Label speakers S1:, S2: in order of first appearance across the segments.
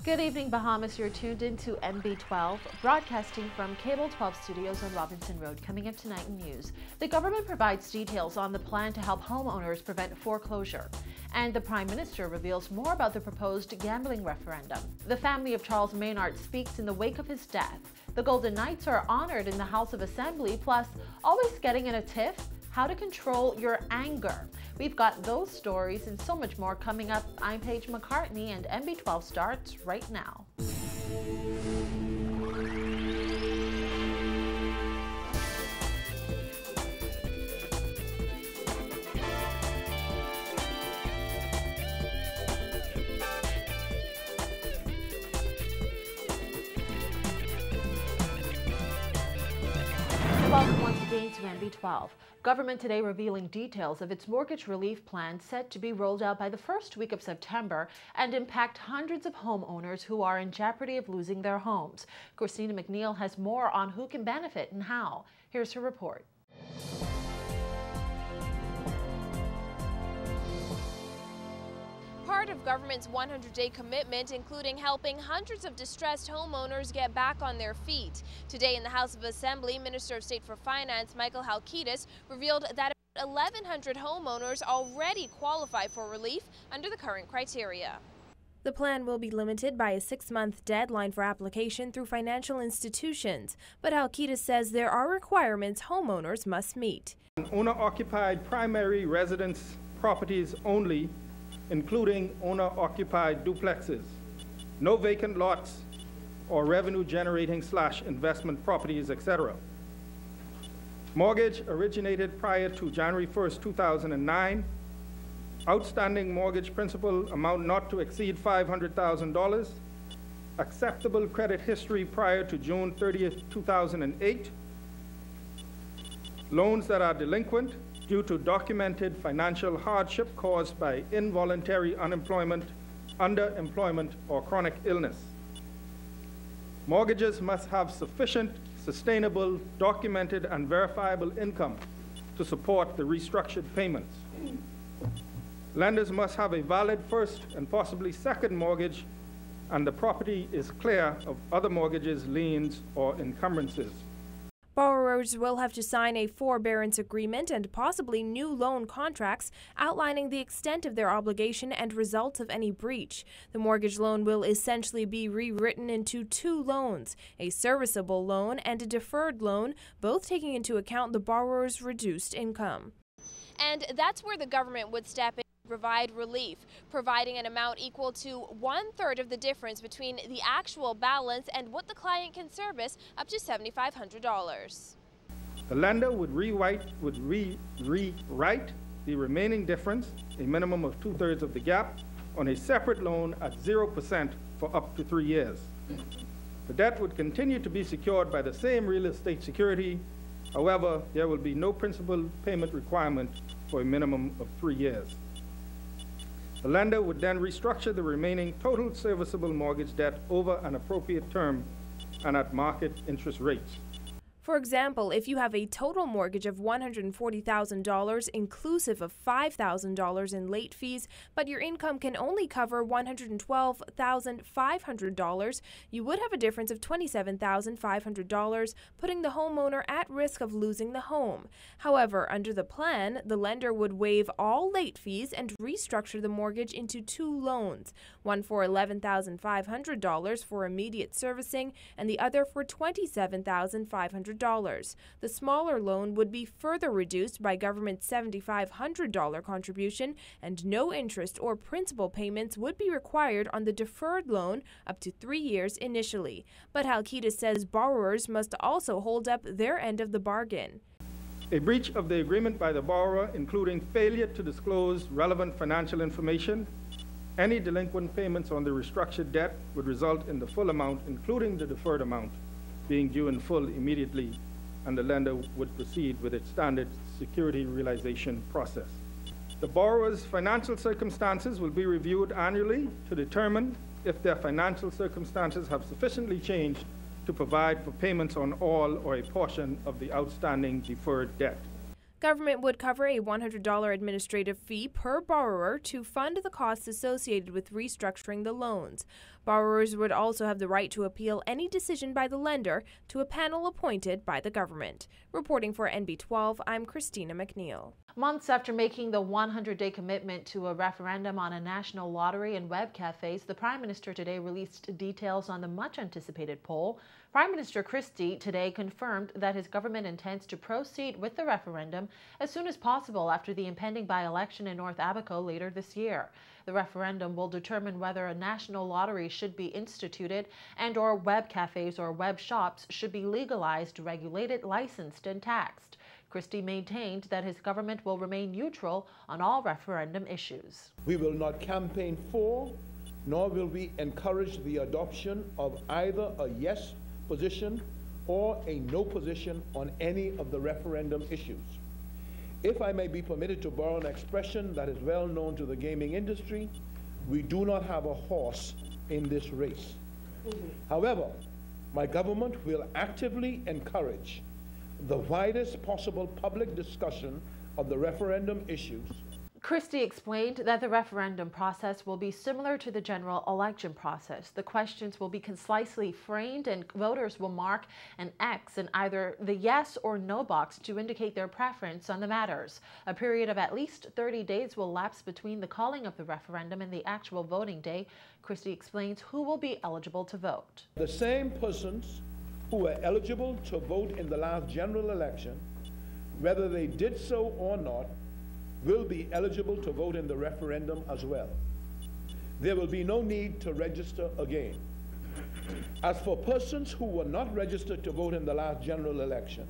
S1: Good evening, Bahamas. You're tuned into MB12, broadcasting from Cable 12 Studios on Robinson Road. Coming up tonight in news, the government provides details on the plan to help homeowners prevent foreclosure. And the Prime Minister reveals more about the proposed gambling referendum. The family of Charles Maynard speaks in the wake of his death. The Golden Knights are honored in the House of Assembly, plus always getting in a tiff, how to control your anger. We've got those stories and so much more coming up. I'm Paige McCartney, and MB12 starts right now. Welcome once again to MB12. Government today revealing details of its mortgage relief plan set to be rolled out by the first week of September and impact hundreds of homeowners who are in jeopardy of losing their homes. Christina McNeil has more on who can benefit and how. Here's her report.
S2: Part of government's 100-day commitment, including helping hundreds of distressed homeowners get back on their feet. Today in the House of Assembly, Minister of State for Finance Michael Halkitis revealed that 1,100 homeowners already qualify for relief under the current criteria.
S3: The plan will be limited by a 6-month deadline for application through financial institutions, but Halkitis says there are requirements homeowners must meet.
S4: Owner-occupied primary residence properties only, including owner-occupied duplexes, no vacant lots or revenue-generating/investment properties, etc. Mortgage originated prior to January 1st, 2009. Outstanding mortgage principal amount not to exceed $500,000. Acceptable credit history prior to June 30th, 2008. Loans that are delinquent due to documented financial hardship caused by involuntary unemployment, underemployment, or chronic illness. Mortgages must have sufficient, sustainable, documented, and verifiable income to support the restructured payments. Lenders must have a valid first and possibly second mortgage, and the property is clear of other mortgages, liens, or encumbrances.
S3: Borrowers will have to sign a forbearance agreement and possibly new loan contracts outlining the extent of their obligation and results of any breach. The mortgage loan will essentially be rewritten into 2 loans, a serviceable loan and a deferred loan, both taking into account the borrower's reduced income.
S2: And that's where the government would step in to provide relief, providing an amount equal to 1/3 of the difference between the actual balance and what the client can service, up to $7,500.
S4: The lender would rewrite the remaining difference, a minimum of 2/3 of the gap, on a separate loan at 0% for up to 3 years. The debt would continue to be secured by the same real estate security. However, there will be no principal payment requirement for a minimum of 3 years. The lender would then restructure the remaining total serviceable mortgage debt over an appropriate term and at market interest rates.
S3: For example, if you have a total mortgage of $140,000 inclusive of $5,000 in late fees, but your income can only cover $112,500, you would have a difference of $27,500, putting the homeowner at risk of losing the home. However, under the plan, the lender would waive all late fees and restructure the mortgage into 2 loans, one for $11,500 for immediate servicing and the other for $27,500. The smaller loan would be further reduced by government's $7,500 contribution, and no interest or principal payments would be required on the deferred loan up to 3 years initially. But Halkitis says borrowers must also hold up their end of the bargain.
S4: A breach of the agreement by the borrower, including failure to disclose relevant financial information, any delinquent payments on the restructured debt would result in the full amount, including the deferred amount, being due in full immediately, and the lender would proceed with its standard security realization process. The borrower's financial circumstances will be reviewed annually to determine if their financial circumstances have sufficiently changed to provide for payments on all or a portion of the outstanding deferred debt.
S3: Government would cover a $100 administrative fee per borrower to fund the costs associated with restructuring the loans. Borrowers would also have the right to appeal any decision by the lender to a panel appointed by the government. Reporting for NB12, I'm Christina McNeil.
S1: Months after making the 100-day commitment to a referendum on a national lottery and web cafes, the Prime Minister today released details on the much-anticipated poll. Prime Minister Christie today confirmed that his government intends to proceed with the referendum as soon as possible after the impending by-election in North Abaco later this year. The referendum will determine whether a national lottery should be instituted and/or web cafes or web shops should be legalized, regulated, licensed, and taxed. Christie maintained that his government will remain neutral on all referendum issues.
S5: We will not campaign for, nor will we encourage the adoption of either a yes position or a no position on any of the referendum issues. If I may be permitted to borrow an expression that is well known to the gaming industry, we do not have a horse in this race. However, my government will actively encourage the widest possible public discussion of the referendum issues.
S1: Christie explained that the referendum process will be similar to the general election process. The questions will be concisely framed and voters will mark an X in either the yes or no box to indicate their preference on the matters. A period of at least 30 days will lapse between the calling of the referendum and the actual voting day. Christie explains who will be eligible to vote.
S5: The same persons who were eligible to vote in the last general election, whether they did so or not, will be eligible to vote in the referendum as well. There will be no need to register again. As for persons who were not registered to vote in the last general election,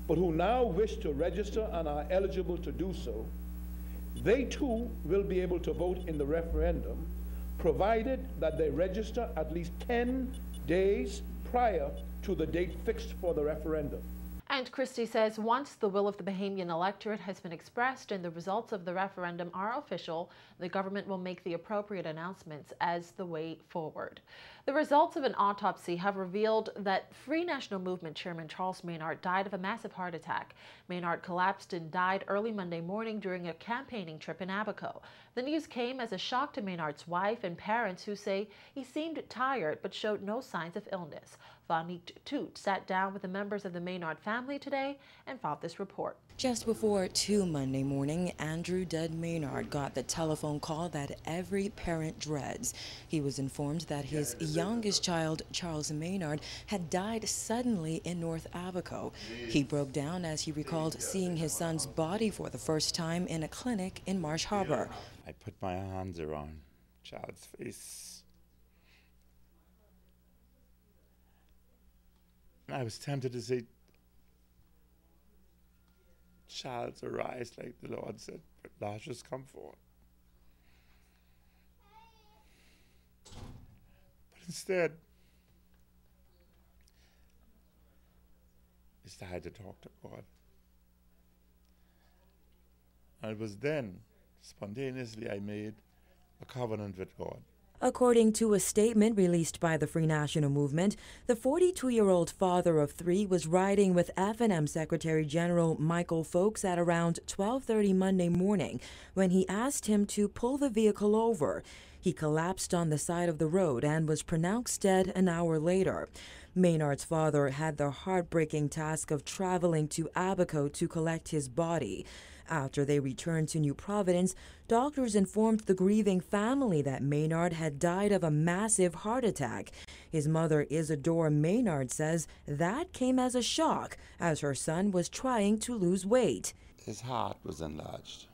S5: but who now wish to register and are eligible to do so, they too will be able to vote in the referendum, provided that they register at least 10 days prior to the date fixed for the referendum.
S1: And Christie says once the will of the Bahamian electorate has been expressed and the results of the referendum are official, the government will make the appropriate announcements as the way forward. The results of an autopsy have revealed that Free National Movement Chairman Charles Maynard died of a massive heart attack. Maynard collapsed and died early Monday morning during a campaigning trip in Abaco. The news came as a shock to Maynard's wife and parents, who say he seemed tired but showed no signs of illness. Vanique Toot sat down with the members of the Maynard family today and filed this report.
S6: Just before 2 Monday morning, Andrew Dud Maynard got the telephone call that every parent dreads. He was informed that his youngest child, Charles Maynard, had died suddenly in North Abaco. He broke down as he recalled seeing his son's body for the first time in a clinic in Marsh Harbor.
S7: I put my hands around Child's face. I was tempted to say, "Child, arise," like the Lord said, but Lazarus, come forth. But instead, I started to talk to God. And it was then, spontaneously, I made a covenant with God.
S6: According to a statement released by the Free National Movement, the 42-year-old father of 3 was riding with F&M Secretary General Michael Folks at around 12:30 Monday morning when he asked him to pull the vehicle over. He collapsed on the side of the road and was pronounced dead an hour later. Maynard's father had the heartbreaking task of traveling to Abaco to collect his body. After they returned to New Providence, doctors informed the grieving family that Maynard had died of a massive heart attack. His mother, Isadora Maynard, says that came as a shock as her son was trying to lose weight.
S7: His heart was enlarged,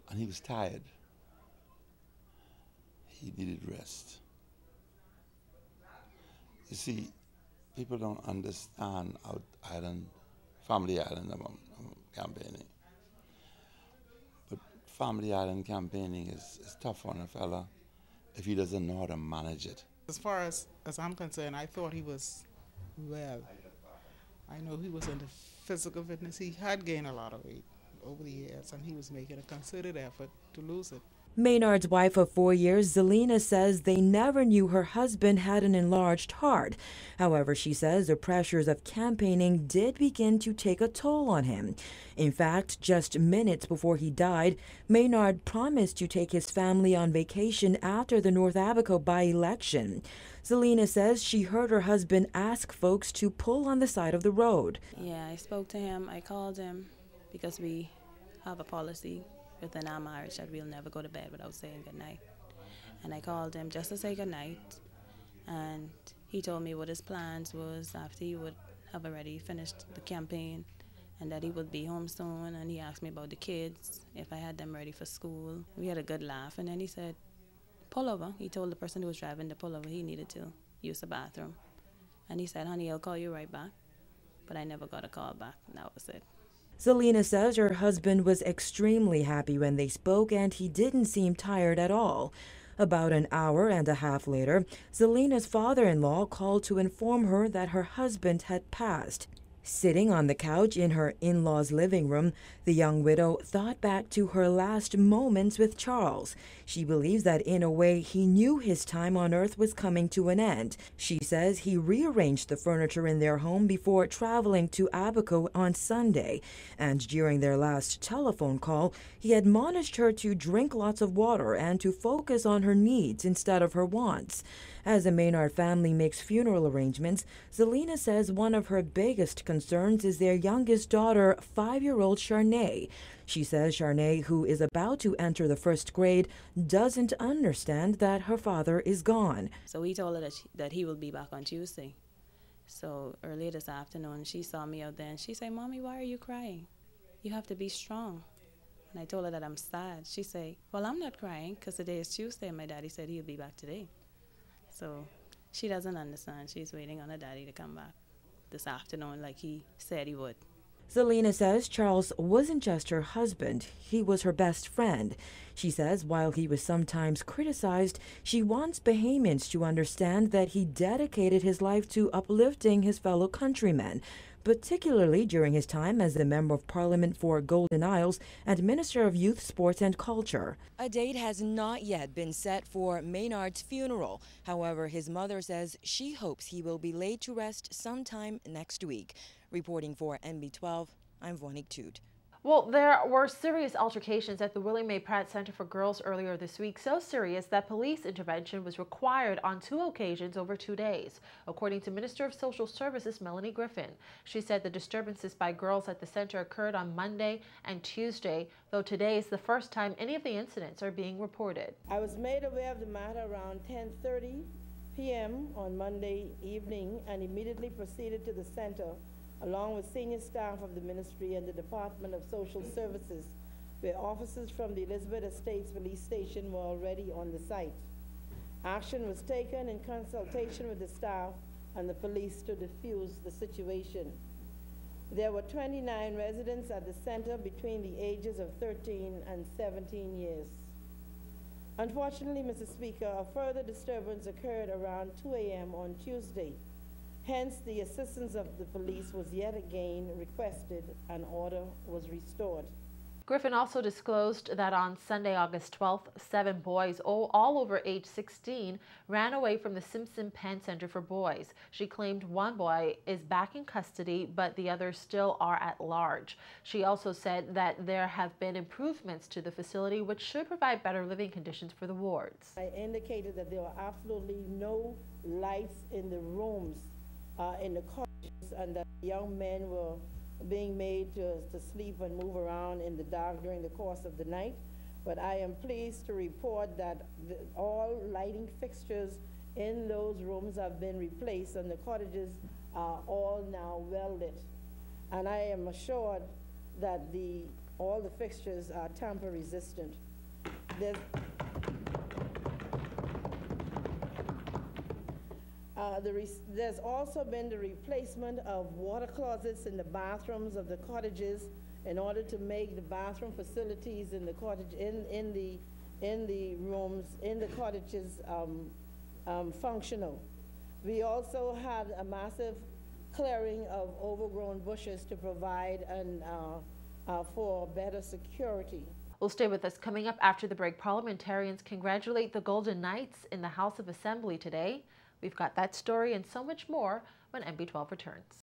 S7: and he was tired. He needed rest. You see, people don't understand out island, Family Island campaigning. But Family Island campaigning is tough on a fella if he doesn't know how to manage it.
S8: As far as I'm concerned, I thought he was well. I know he was into physical fitness. He had gained a lot of weight over the years, and he was making a concerted effort to lose it.
S6: Maynard's wife of 4 years, Zelina, says they never knew her husband had an enlarged heart. However, she says the pressures of campaigning did begin to take a toll on him. In fact, just minutes before he died, Maynard promised to take his family on vacation after the North Abaco by-election. Zelina says she heard her husband ask folks to pull on the side of the road.
S9: Yeah, I spoke to him. I called him because we have a policy within our marriage that we'll never go to bed without saying goodnight. And I called him just to say goodnight. And he told me what his plans was after he would have already finished the campaign and that he would be home soon. And he asked me about the kids, if I had them ready for school. We had a good laugh. And then he said, pull over. He told the person who was driving to pull over he needed to use the bathroom. And he said, honey, I'll call you right back. But I never got a call back. And that was it.
S6: Zelina says her husband was extremely happy when they spoke and he didn't seem tired at all. About an hour and a half later, Zelina's father-in-law called to inform her that her husband had passed. Sitting on the couch in her in-laws' living room, the young widow thought back to her last moments with Charles. She believes that in a way he knew his time on earth was coming to an end. She says he rearranged the furniture in their home before traveling to Abaco on Sunday. And during their last telephone call, he admonished her to drink lots of water and to focus on her needs instead of her wants. As the Maynard family makes funeral arrangements, Zelina says one of her biggest concerns is their youngest daughter, 5-year-old Charnay. She says Charnay, who is about to enter the 1st grade, doesn't understand that her father is gone.
S9: So he told her that he will be back on Tuesday. So earlier this afternoon, she saw me out there and she said, Mommy, why are you crying? You have to be strong. And I told her that I'm sad. She said, well, I'm not crying because today is Tuesday and my daddy said he'll be back today. So she doesn't understand. She's waiting on her daddy to come back this afternoon like he said he would.
S6: Zelina says Charles wasn't just her husband, he was her best friend. She says while he was sometimes criticized, she wants Bahamians to understand that he dedicated his life to uplifting his fellow countrymen, particularly during his time as the Member of Parliament for Golden Isles and Minister of Youth, Sports and Culture. A date has not yet been set for Maynard's funeral. However, his mother says she hopes he will be laid to rest sometime next week. Reporting for NB12, I'm Vonik Toot.
S1: Well, there were serious altercations at the Willie Mae Pratt Center for Girls earlier this week, so serious that police intervention was required on 2 occasions over 2 days, according to Minister of Social Services Melanie Griffin. She said the disturbances by girls at the center occurred on Monday and Tuesday, though today is the first time any of the incidents are being reported.
S10: I was made aware of the matter around 10:30 p.m. on Monday evening and immediately proceeded to the center along with senior staff of the ministry and the Department of Social Services, where officers from the Elizabeth Estates Police Station were already on the site. Action was taken in consultation with the staff and the police to defuse the situation. There were 29 residents at the center between the ages of 13 and 17 years. Unfortunately, Mr. Speaker, a further disturbance occurred around 2 a.m. on Tuesday. Hence, the assistance of the police was yet again requested and order was restored.
S1: Griffin also disclosed that on Sunday, August 12th, 7 boys, all over age 16, ran away from the Simpson Penn Center for Boys. She claimed one boy is back in custody, but the others still are at large. She also said that there have been improvements to the facility, which should provide better living conditions for the wards.
S10: I indicated that there were absolutely no lights in the rooms in the cottages, and that young men were being made to sleep and move around in the dark during the course of the night. But I am pleased to report that all lighting fixtures in those rooms have been replaced and the cottages are all now well lit. And I am assured that all the fixtures are tamper resistant. There's also been the replacement of water closets in the bathrooms of the cottages in order to make the bathroom facilities in the cottage in the rooms in the cottages functional. We also had a massive clearing of overgrown bushes to provide for better security.
S1: We'll stay with us. Coming up after the break, parliamentarians congratulate the Golden Knights in the House of Assembly today. We've got that story and so much more when NB12 returns.